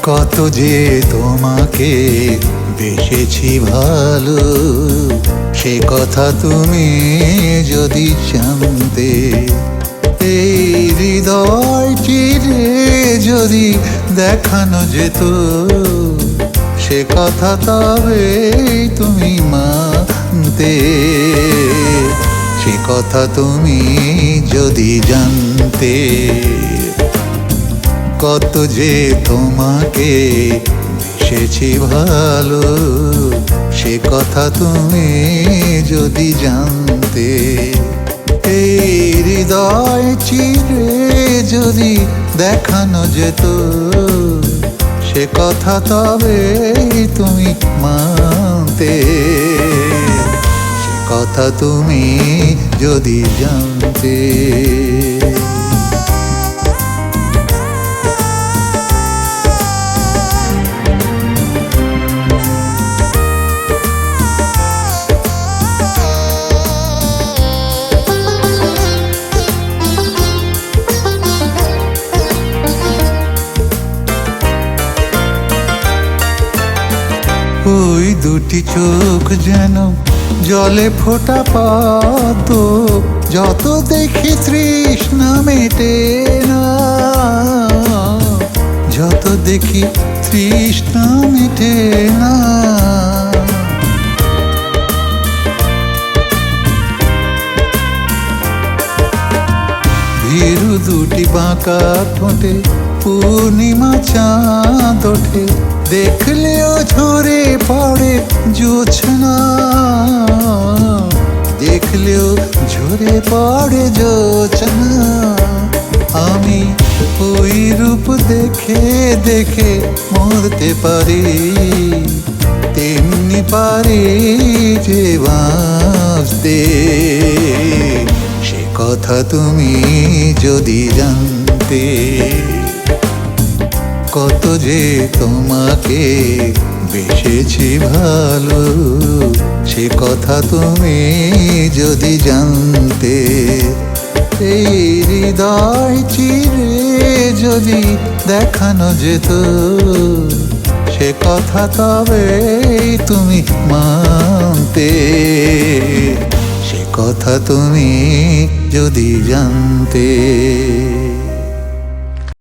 কত যে তোমাকে বেসেছি ভালো, সে কথা তুমি যদি জানতে। এই হৃদয় চিরে যদি দেখানো যেত, সে কথা তবে তুমি মানতে। সে কথা তুমি যদি জানতে, কত যে তোমাকে বেসেছি ভালো, সে কথা তুমি যদি জানতে। এই হৃদয় চিরে যদি দেখানো যেত, সে কথা তবে তুমি মানতে। সে কথা তুমি যদি জানতে। ওই দুটি চোখ যেন জলে ফোটা পদ্ম, যত দেখি তৃষ্ণা মেটে না, যত দেখি তৃষ্ণা মেটে না। ভীরু দুটি বাঁকা ঠোঁটে পূর্ণিমা চাঁদ ওঠে, দেখলেও ঝরে পড়ে জোছনা, দেখলেও ঝরে পড়ে জোছনা। আমি ওই রূপ দেখে দেখে মরতে পারি, তেমনি পারি যে বাঁচতে। সে কথা তুমি যদি জানতে, কত যে তোমাকে বেসেছি ভালো, সে কথা তুমি যদি জানতে। এই হৃদয় চিরে যদি দেখানো যেত, সে কথা তবে তুমি মানতে। সে কথা তুমি যদি জানতে।